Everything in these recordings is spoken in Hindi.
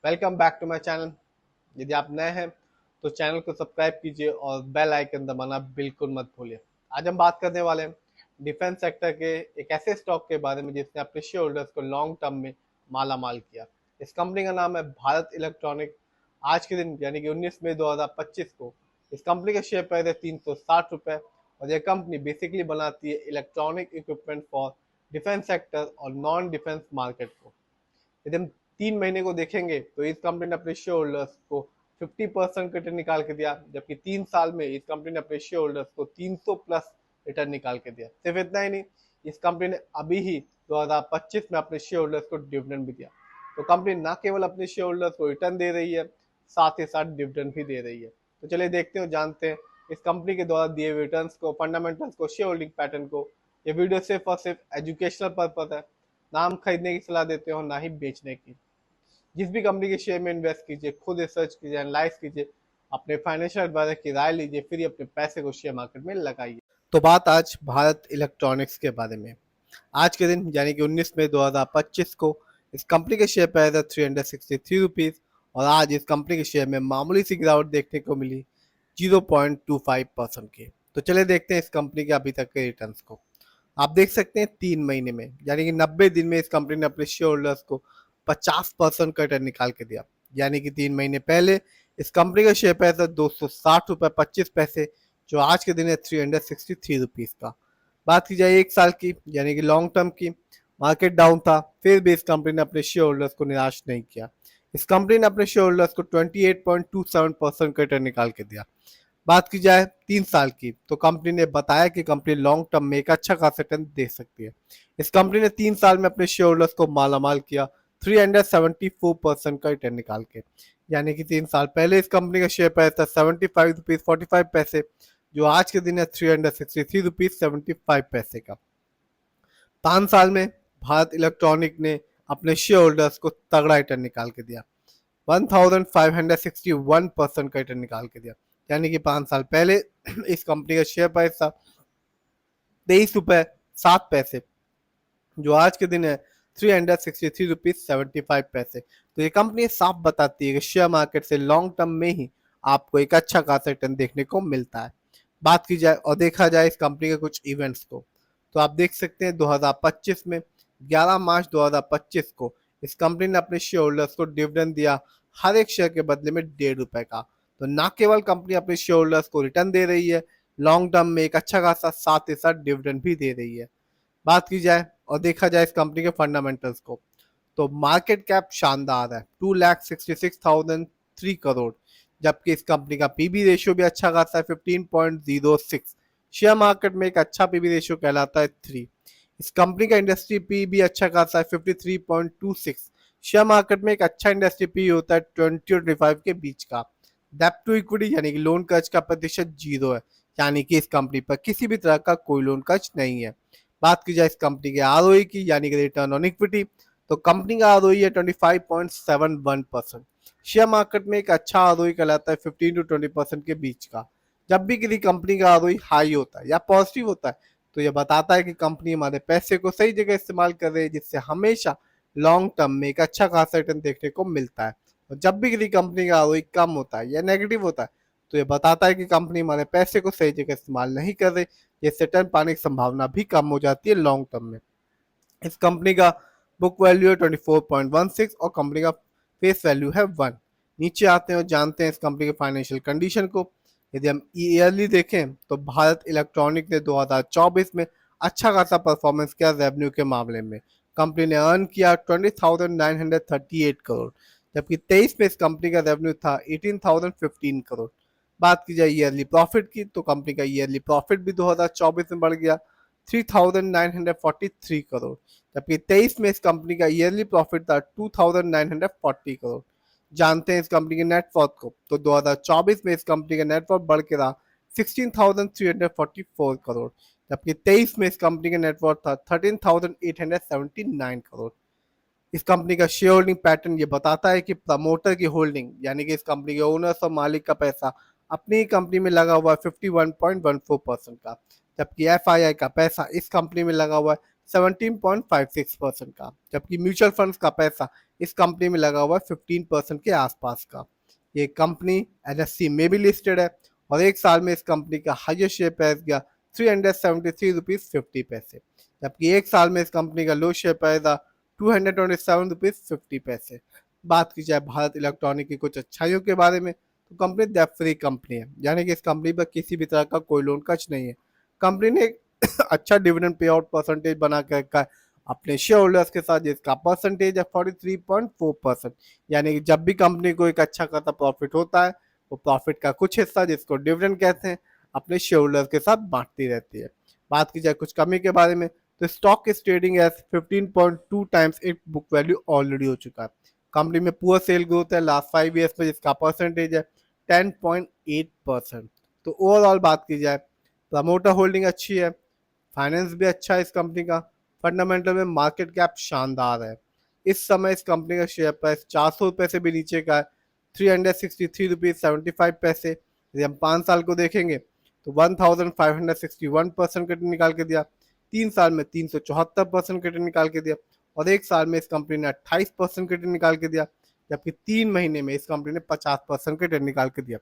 Welcome back to my channel. यदि आप नए हैं तो चैनल को सब्सक्राइब कीजिए और बेल आइकन दबाना बिल्कुल मत भूलिए। आज हम बात करने वाले हैं डिफेंस सेक्टर के एक ऐसे स्टॉक के बारे में जिसने अपने शेयर होल्डर्स को लॉन्ग टर्म में माला माल किया। इस कंपनी का नाम है भारत इलेक्ट्रॉनिक। आज के दिन यानी कि 19 मई 2025 को इस कंपनी का शेयर प्राइस है 360 रुपये और यह कंपनी बेसिकली बनाती है electronic equipment for defence sector और नॉन डिफेंस मार्केट को। यदि हम 3 महीने को देखेंगे तो इस कंपनी ने अपने शेयर होल्डर्स को 50% रिटर्न निकाल के दिया, जबकि 3 साल में इस कंपनी ने अपने शेयर होल्डर्स को 300 प्लस रिटर्न निकाल के दिया। सिर्फ इतना ही नहीं, इस कंपनी ने अभी ही 2025 में अपने शेयर होल्डर्स को डिविडेंड भी दिया। तो कंपनी न केवल अपने शेयर होल्डर्स को रिटर्न दे रही है, साथ ही साथ डिविडेंड भी दे रही है। तो चलिए देखते हो, जानते हैं इस कंपनी के द्वारा दिए हुए रिटर्न्स को, फंडामेंटल्स को, शेयर होल्डिंग पैटर्न को। ये वीडियो सिर्फ और सिर्फ एजुकेशनल पर्पज है, ना हम खरीदने की सलाह देते हो ना ही बेचने की। जिस भी कंपनी के शेयर में इन्वेस्ट कीजिए, खुद रिसर्च कीजिए, एनालाइज कीजिए, अपने फाइनेंशियल एडवाइजर की राय लीजिए, फिर ही अपने पैसे को शेयर मार्केट में लगाइए। तो बात आज भारत इलेक्ट्रॉनिक्स के बारे में। आज के दिन यानी कि 19 मई 2025 को इस कंपनी के शेयर प्राइस है 363 रुपीज़ और आज इस कंपनी के शेयर में मामूली सी गिरावट देखने को मिली 0.25% की। तो चलिए देखते हैं इस कंपनी के अभी तक के रिटर्न्स को। आप देख सकते हैं 3 महीने में यानी कि 90 दिन में इस कंपनी ने अपने शेयर होल्डर्स को 50% का रिटर्न निकाल के दिया। यानी कि 3 महीने पहले इस कंपनी का शेयर प्राइस था 260 रुपये 25 पैसे, जो आज के दिन है 363 रुपीज़ का। बात की जाए 1 साल की यानी कि लॉन्ग टर्म की, मार्केट डाउन था, फिर भी इस कंपनी ने अपने शेयर होल्डर्स को निराश नहीं किया। इस कंपनी ने अपने शेयर होल्डर्स को 28.27% का रिटर्न निकाल के दिया। बात की जाए 3 साल की तो कंपनी ने बताया कि कंपनी लॉन्ग टर्म में एक अच्छा खासा रिटर्न दे सकती है। इस कंपनी ने 3 साल में अपने शेयर होल्डर्स को मालामाल किया 374% का रिटर्न निकाल के। यानी कि 3 साल पहले इस कंपनी का शेयर प्राइस था 75 रुपीज़ 45 पैसे, जो आज के दिन है 363 रुपीज़ 75 पैसे का। 5 साल में भारत इलेक्ट्रॉनिक ने अपने शेयर होल्डर्स को तगड़ा रिटर्न निकाल के दिया, 1561% का रिटर्न निकाल के दिया। यानी कि 5 साल पहले इस कंपनी का शेयर प्राइस था 23 रुपये 7 पैसे, जो आज के दिन है 363 रुपीज़ 75 पैसे। तो ये कंपनी साफ बताती है कि शेयर मार्केट से लॉन्ग टर्म में ही आपको एक अच्छा खासा रिटर्न देखने को मिलता है। बात की जाए और देखा जाए इस कंपनी के कुछ इवेंट्स को, तो आप देख सकते हैं 2025 में 11 मार्च 2025 को इस कंपनी ने अपने शेयर होल्डर्स को डिविडेंड दिया, हर एक शेयर के बदले में 1.5 रुपए का। तो ना केवल कंपनी अपने शेयर होल्डर्स को रिटर्न दे रही है, लॉन्ग टर्म में एक अच्छा खासा साथ ही साथ डिविडेंड भी दे रही है। बात की जाए और देखा जाए इस कंपनी के फंडामेंटल्स को, तो मार्केट कैप शानदार है 2,66,003 करोड़, जबकि इस कंपनी का पीबी रेशियो भी अच्छा खासा है 15.06। शेयर मार्केट में एक अच्छा पीबी रेशियो कहलाता है 3। इस कंपनी का इंडस्ट्री पी भी अच्छा खासा है 53.26। शेयर मार्केट में एक अच्छा इंडस्ट्री पी होता है 20 और 25 के बीच का। डेप्ट टू इक्विटी यानी कि लोन कर्ज का प्रतिशत 0 है, यानी कि इस कंपनी पर किसी भी तरह का कोई लोन कर्ज नहीं है। बात की जाए इस कंपनी के आरओई की यानी कि रिटर्न ऑन इक्विटी, तो कंपनी का आरओई है 25.71%। शेयर मार्केट में एक अच्छा आरओई कहलाता है 15 to 20% के बीच का। जब भी किसी कंपनी का आरओई हाई होता है या पॉजिटिव होता है तो यह बताता है कि कंपनी हमारे पैसे को सही जगह इस्तेमाल कर रही है, जिससे हमेशा लॉन्ग टर्म में एक अच्छा खासा रिटर्न देखने को मिलता है। और जब भी किसी कंपनी का आरओई कम होता है या नेगेटिव होता है तो यह बताता है कि कंपनी हमारे पैसे को सही जगह इस्तेमाल नहीं कर रही, जिससे रिटर्न पाने की संभावना भी कम हो जाती है लॉन्ग टर्म में। इस कंपनी का बुक वैल्यू है 24.16 और कंपनी का फेस वैल्यू है 1। नीचे आते हैं और जानते हैं इस कंपनी के फाइनेंशियल कंडीशन को। यदि हम ईयरली देखें तो भारत इलेक्ट्रॉनिक ने 2024 में अच्छा खासा परफॉर्मेंस किया। रेवेन्यू के मामले में कंपनी ने अर्न किया 20,938 करोड़, जबकि 23 में इस कंपनी का रेवेन्यू था 18,015 करोड़। बात की जाए ईयरली प्रॉफिट की तो कंपनी का ईयरली प्रॉफिट भी 2024 में बढ़ गया 3,943 करोड़, जबकि 23 में इस कंपनी का ईयरली प्रॉफिट था 2,940 करोड़। जानते हैं इस कंपनी के नेटवर्थ को, तो 2024 में इस कंपनी का नेटवर्थ बढ़ के रहा 16,344 करोड़, जबकि 23 में इस कंपनी का नेटवर्थ था 13,879 करोड़। इस कंपनी का शेयर होल्डिंग पैटर्न ये बताता है कि प्रमोटर की होल्डिंग यानी कि इस कंपनी के ओनर्स और मालिक का पैसा अपनी कंपनी में लगा हुआ है 51.14% का, जबकि एफआईआई का पैसा इस कंपनी में लगा हुआ है 17.56% का, जबकि म्यूचुअल फंड्स का पैसा इस कंपनी में लगा हुआ है 15% के आसपास का। ये कंपनी NSE में भी लिस्टेड है और एक साल में इस कंपनी का हाईएस्ट शेयर प्राइस गया 373 रुपीज 50 पैसे, जबकि एक साल में इस कंपनी का लो शेयर प्राइस था 227 रुपीज 50 पैसे। बात की जाए भारत इलेक्ट्रॉनिक की कुछ अच्छाइयों के बारे में, तो कंपनी डेब्ट फ्री कंपनी है, यानी कि इस कंपनी पर किसी भी तरह का कोई लोन खर्च नहीं है। कंपनी ने एक अच्छा डिविडेंड पे आउट परसेंटेज बना के रखा है अपने शेयर होल्डर्स के साथ, जिसका परसेंटेज है 43.4%, यानी कि जब भी कंपनी को एक अच्छा खासा प्रॉफिट होता है, वो प्रॉफिट का कुछ हिस्सा जिसको डिविडेंड कहते हैं अपने शेयर होल्डर्स के साथ बांटती रहती है। बात की जाए कुछ कमी के बारे में, तो stock is trading as 15.2 times it book value already हो चुका है। कंपनी में पुअर सेल ग्रोथ है लास्ट 5 ईयर्स में, जिसका परसेंटेज है 10.8%। तो ओवरऑल बात की जाए, प्रमोटर होल्डिंग अच्छी है, फाइनेंस भी अच्छा है इस कंपनी का, फंडामेंटल में मार्केट कैप शानदार है। इस समय इस कंपनी का शेयर प्राइस 400 रुपये से भी नीचे का है, 363 रुपीज 75 पैसे। यदि हम 5 साल को देखेंगे तो 1561% रिटर्न निकाल के दिया, 3 साल में 374% रिटर्न निकाल के दिया, और एक साल में इस कंपनी ने 28% रिटर्न निकाल के दिया, जबकि 3 महीने में इस कंपनी ने 50% रिटर्न निकाल के दिया।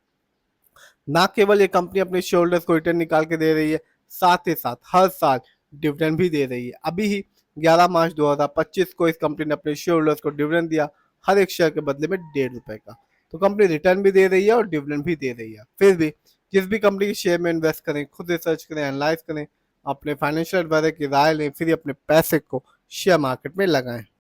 ना केवल ये कंपनी अपने शेयर होल्डर्स को रिटर्न निकाल के दे रही है, साथ ही साथ हर साल डिविडेंड भी दे रही है। अभी ही 11 मार्च 2025 को इस कंपनी ने अपने शेयर होल्डर्स को डिविडेंड दिया, हर एक शेयर के बदले में 1.5 रुपए का। तो कंपनी रिटर्न भी दे रही है और डिविडेंड भी दे रही है। फिर भी जिस भी कंपनी के शेयर में इन्वेस्ट करें, खुद रिसर्च करें, एनालाइज करें, अपने फाइनेंशियल एडवाइजर की राय लें, फिर अपने पैसे को शेयर मार्केट में लगाएं।